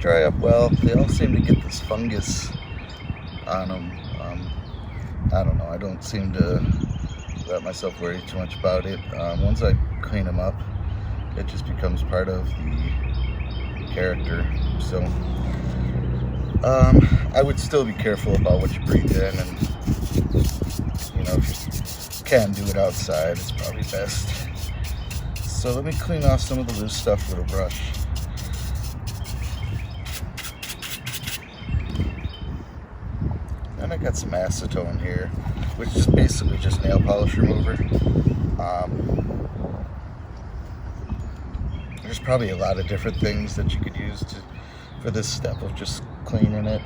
dry up well. They all seem to get this fungus on them. I don't know. I don't seem to let myself worry too much about it. Once I clean them up, it just becomes part of the character. So I would still be careful about what you breathe in, and if you can do it outside, it's probably best. So let me clean off some of the loose stuff with a brush. And I got some acetone here, which is basically just nail polish remover. There's probably a lot of different things that you could use for this step of just cleaning it.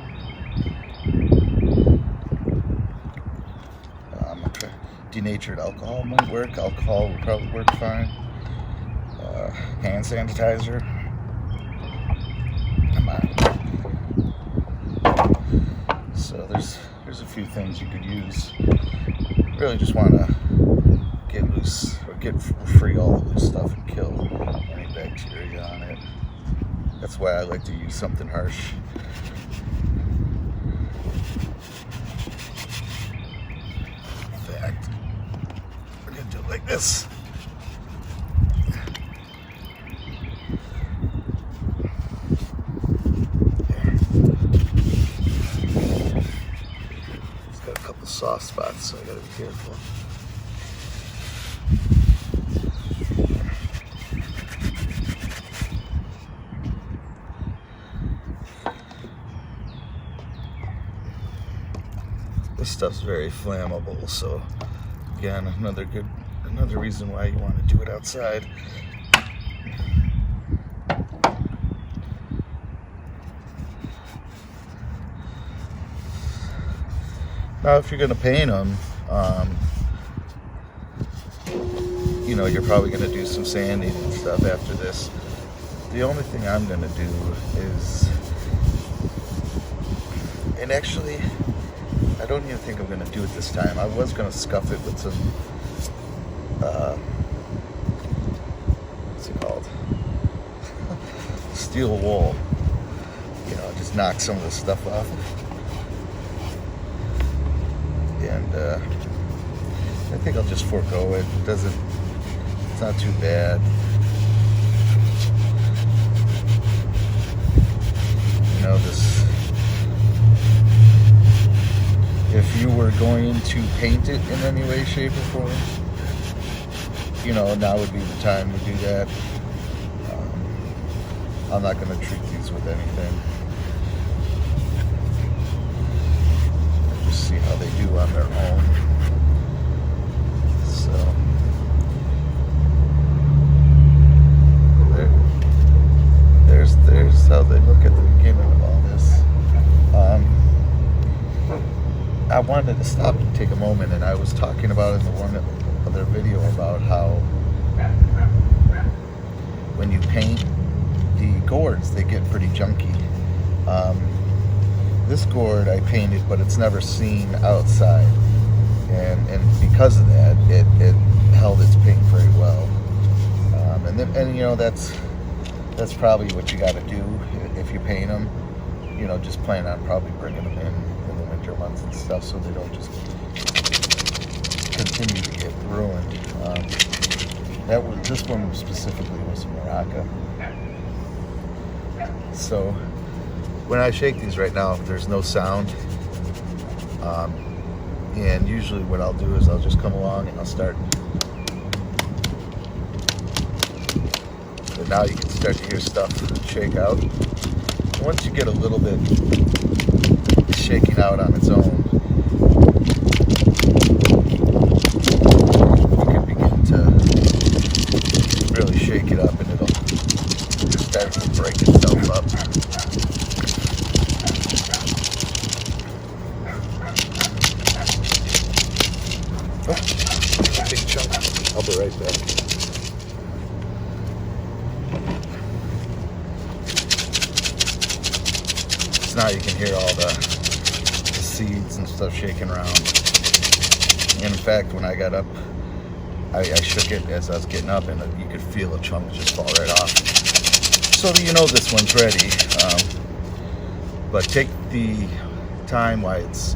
Denatured alcohol might work. Alcohol would probably work fine. Hand sanitizer. Come on. So there's a few things you could use. Really just want to get loose, or get free all the loose stuff and kill any bacteria on it. That's why I like to use something harsh. In fact, we're gonna do it like this. It's got a couple soft spots, so I gotta be careful. This stuff's very flammable, so again, another reason why you want to do it outside. Now, if you're going to paint them, you're probably going to do some sanding and stuff after this. The only thing I'm going to do is, and actually, I don't even think I'm going to do it this time. I was going to scuff it with some, what's it called? Steel wool. Just knock some of the stuff off. And I think I'll just forego it. It's not too bad. If you were going to paint it in any way, shape, or form, now would be the time to do that. I'm not going to treat these with anything. Just see how they do on their own. So there's how they look at the beginning of all this. I wanted to stop and take a moment, and I was talking about in the one other video about how when you paint the gourds, they get pretty junky. This gourd I painted, but it's never seen outside, and because of that, it held its paint very well. That's probably what you got to do if you paint them. Just plan on probably bringing them in the winter months and stuff, so they don't just continue to get ruined. This one specifically was Morocco. So when I shake these right now, there's no sound, and usually what I'll do is I'll just come along and I'll start. And now you can start to hear stuff shake out. Once you get a little bit shaking out on its own, you can begin to really shake it up, and it'll start to break itself up. Oh, big chunk. I'll be right back. Now you can hear all the seeds and stuff shaking around. And in fact, when I got up, I shook it as I was getting up, and you could feel a chunk just fall right off. So this one's ready. But take the time while it's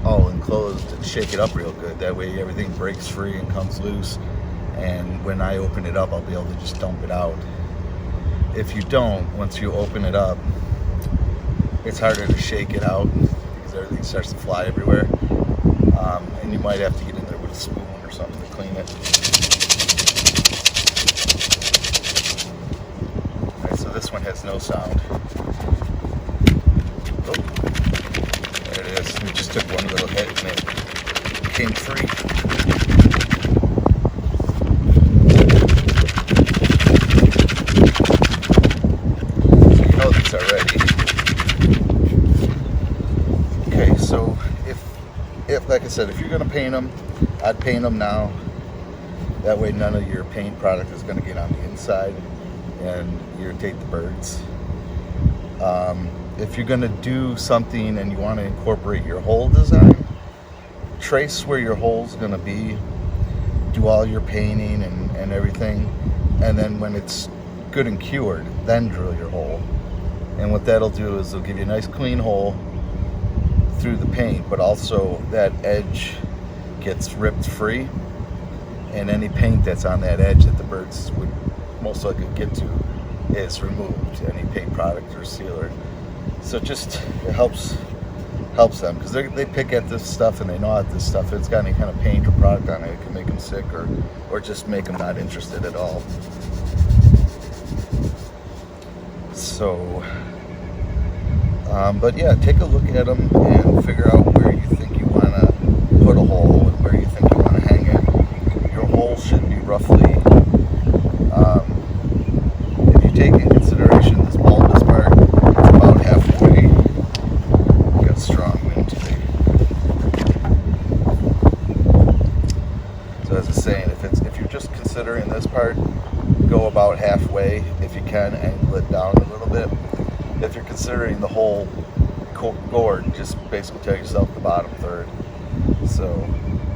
all enclosed and shake it up real good. That way everything breaks free and comes loose. And when I open it up, I'll be able to just dump it out. If you don't, once you open it up, it's harder to shake it out because everything starts to fly everywhere. And you might have to get in there with a spoon or something to clean it. Alright, so this one has no sound. Oh, there it is. We just took one little hit and it came free. So you know these are ready. Okay, so if like I said, if you're going to paint them, I'd paint them now. That way none of your paint product is going to get on the inside and irritate the birds. If you're going to do something and you want to incorporate your hole design, trace where your hole's going to be, do all your painting and everything, and then when it's good and cured, then drill your hole. And what that'll do is it'll give you a nice clean hole through the paint, but also that edge gets ripped free, and any paint that's on that edge that the birds would most likely get to is removed, any paint product or sealer. So just it helps them, because they pick at this stuff and they know that this stuff, if it's got any kind of paint or product on it, it can make them sick or just make them not interested at all. So but yeah, take a look at them and figure out where you think you want to put a hole and where you think you want to hang it. Your hole should be roughly, if you take in consideration this bulbous part, it's about halfway. Got strong wind today. So as I was saying, if you're just considering this part, go about halfway if you can, angle it down a little bit. If you're considering the whole gourd, just basically tell yourself the bottom third. So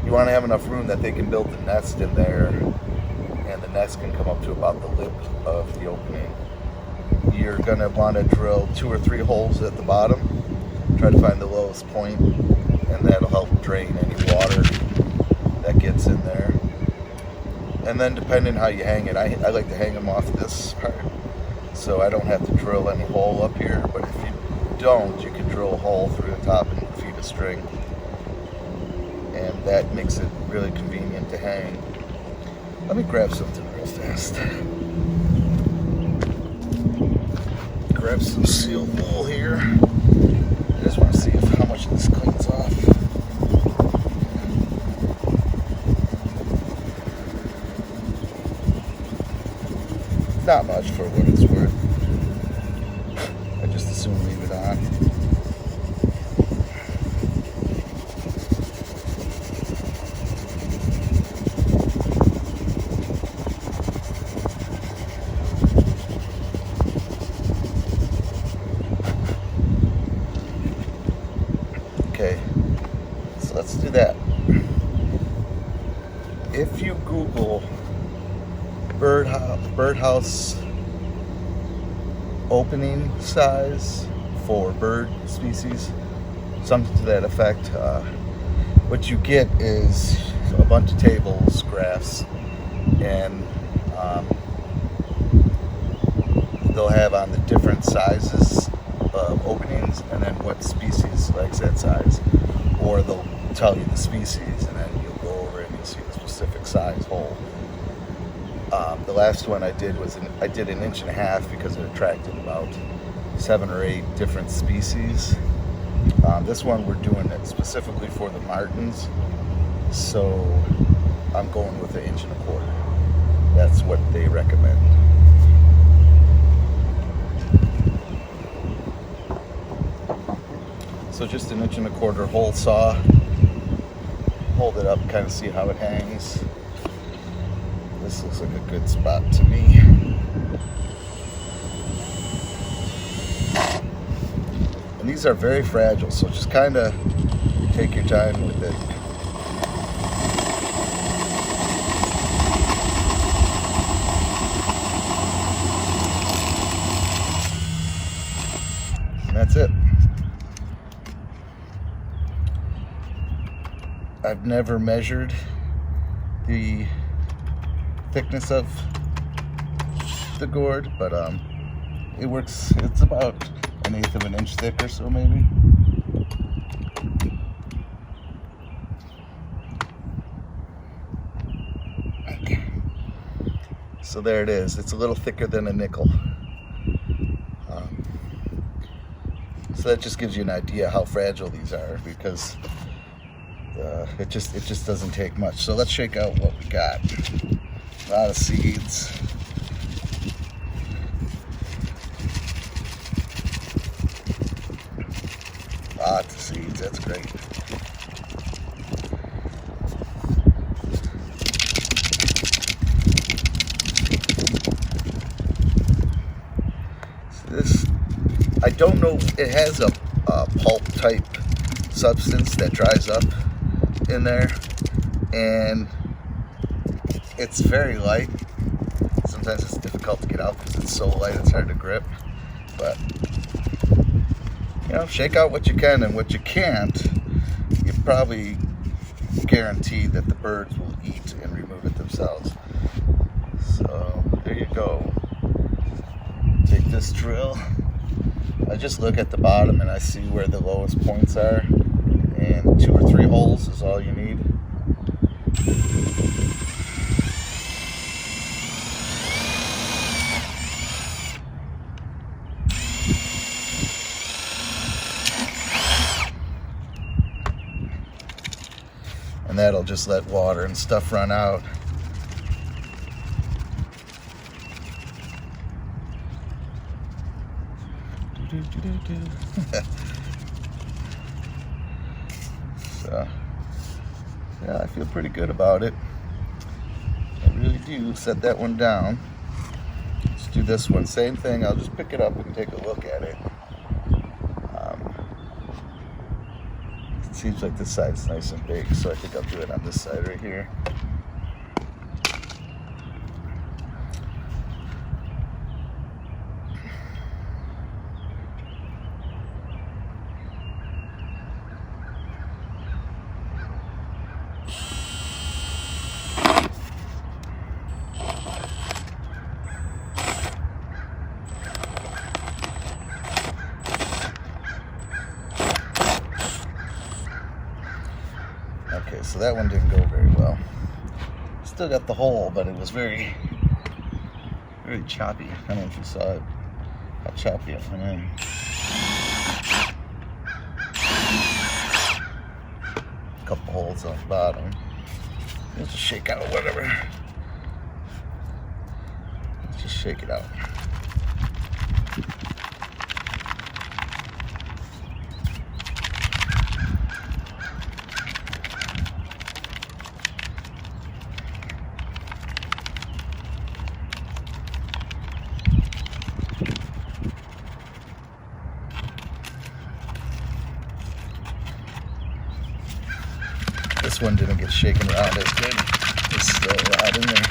you want to have enough room that they can build the nest in there, and the nest can come up to about the lip of the opening. You're going to want to drill 2 or 3 holes at the bottom. Try to find the lowest point, and that'll help drain any water that gets in there. And then depending how you hang it, I like to hang them off this part, so I don't have to drill any hole up here. But if you don't, you can drill a hole through the top and feed a string, and that makes it really convenient to hang. Let me grab something real fast. Grab some sealed wool here. I just want to see how much this cleans off. Not much for what it's worth. I just assume leave it on. Okay, so let's do that. If you Google birdhouse opening size for bird species, something to that effect, what you get is a bunch of tables, graphs, and they'll have on the different sizes of openings and then what species likes that size, or they'll tell you the species and then you'll go over and you'll see the specific size hole. The last one I did was I did 1.5 inches because it attracted about 7 or 8 different species. This one we're doing it specifically for the martins, so I'm going with 1.25 inches. That's what they recommend. So just 1.25 inch hole saw. Hold it up, kind of see how it hangs. This looks like a good spot to me. And these are very fragile, so just kind of take your time with it. And that's it. I've never measured the thickness of the gourd, but it works. It's about 1/8 of an inch thick or so, maybe. Okay. So there it is. It's a little thicker than a nickel. So that just gives you an idea how fragile these are, because it just doesn't take much. So let's shake out what we got. A lot of seeds. Lots of seeds. That's great. This, I don't know, it has a pulp type substance that dries up in there, and it's very light. Sometimes it's difficult to get out because it's so light it's hard to grip, but you know, shake out what you can, and what you can't, you probably guarantee that the birds will eat and remove it themselves. So there you go. Take this drill. I just look at the bottom and I see where the lowest points are, and 2 or 3 holes is all you need. And that'll just let water and stuff run out. So, yeah, I feel pretty good about it. I really do. Set that one down. Let's do this one. Same thing. I'll just pick it up and take a look at it. It seems like this side's nice and big, so I think I'll do it on this side right here. Okay, so that one didn't go very well. Still got the hole, but it was very choppy. I don't know if you saw it, how choppy it went in. A couple holes on the bottom. Let's just shake out whatever. Let's just shake it out. This one didn't get shaken around as good. It's still right in there.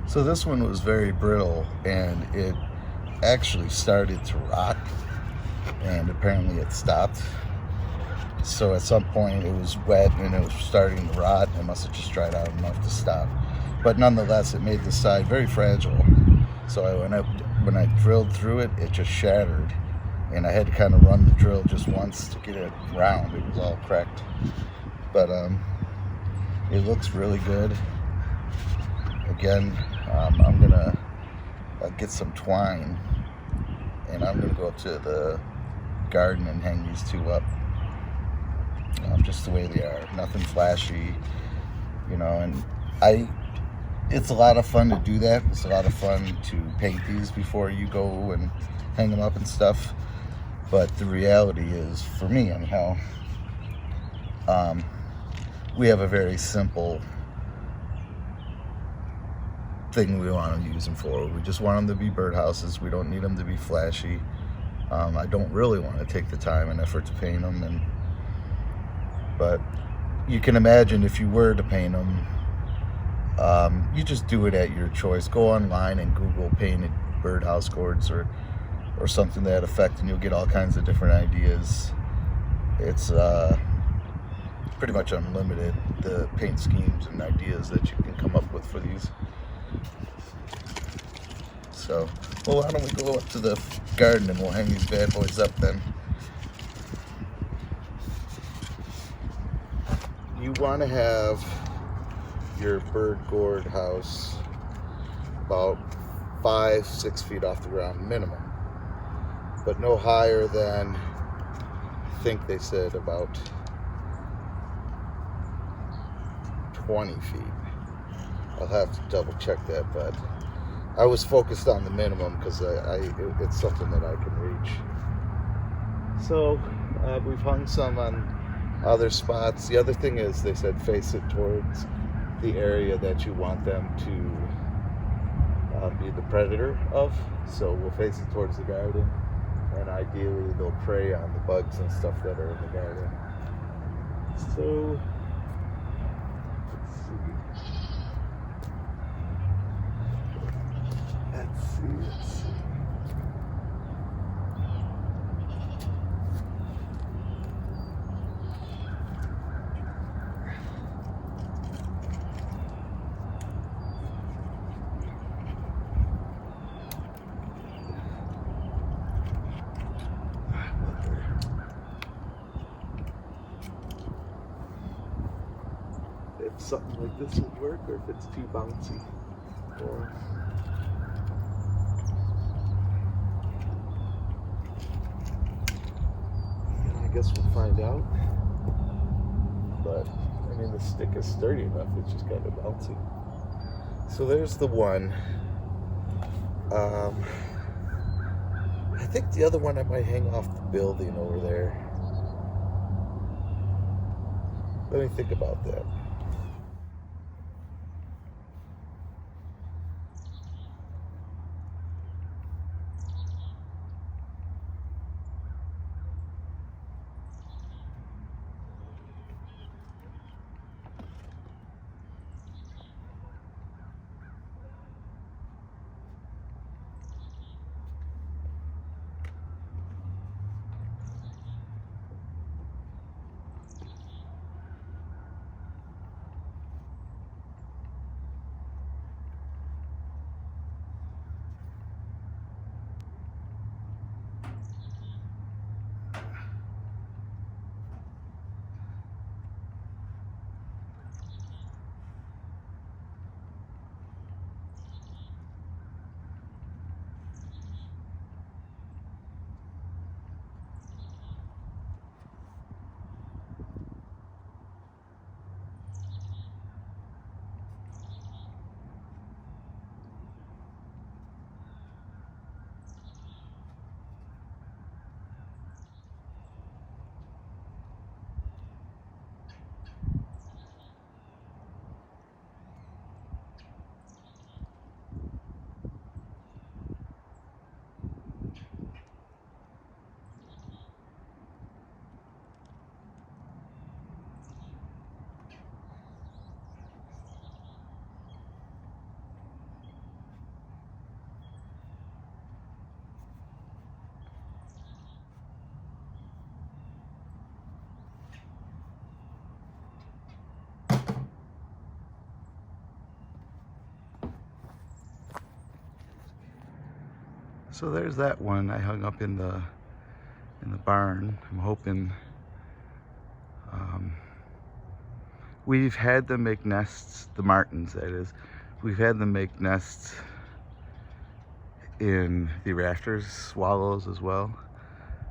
So this one was very brittle, and it actually started to rot, and apparently it stopped. So at some point it was wet and it was starting to rot. It must have just dried out enough to stop. But nonetheless, it made the side very fragile. So when I drilled through it, it just shattered, and I had to kind of run the drill just once to get it round. It was all cracked, but it looks really good. Again, I'm gonna get some twine, and I'm gonna go up to the garden and hang these two up, just the way they are. Nothing flashy, you know. And it's a lot of fun to do that. It's a lot of fun to paint these before you go and hang them up and stuff. But the reality is, for me anyhow, we have a very simple thing we want to use them for. We just want them to be birdhouses. We don't need them to be flashy. I don't really want to take the time and effort to paint them, but you can imagine if you were to paint them, you just do it at your choice. Go online and Google painted birdhouse gourds or something to that effect, and you'll get all kinds of different ideas. It's pretty much unlimited, the paint schemes and ideas that you can come up with for these. So, well, why don't we go up to the garden and we'll hang these bad boys up then. You want to have your bird gourd house about 5-6 feet off the ground minimum, but no higher than, I think they said, about 20 feet. I'll have to double check that, but I was focused on the minimum because it's something that I can reach. So we've hung some on other spots. The other thing is they said face it towards the area that you want them to be the predator of. So we'll face it towards the garden, and ideally they'll prey on the bugs and stuff that are in the garden. So let's see. If something like this would work, or if it's too bouncy for us. I guess we'll find out. But I mean, the stick is sturdy enough, it's just kind of bouncy. So there's the one. I think the other one I might hang off the building over there. Let me think about that. So there's that one I hung up in the barn. I'm hoping we've had them make nests, the martins that is. We've had them make nests in the rafters, swallows as well.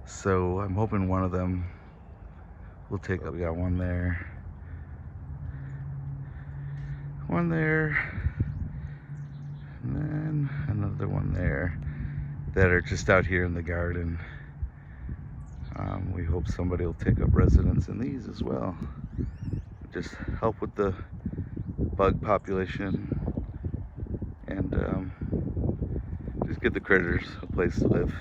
So I'm hoping one of them will take up. We got one there, and then another one there, that are just out here in the garden. We hope somebody will take up residence in these as well. Just help with the bug population and just give the critters a place to live.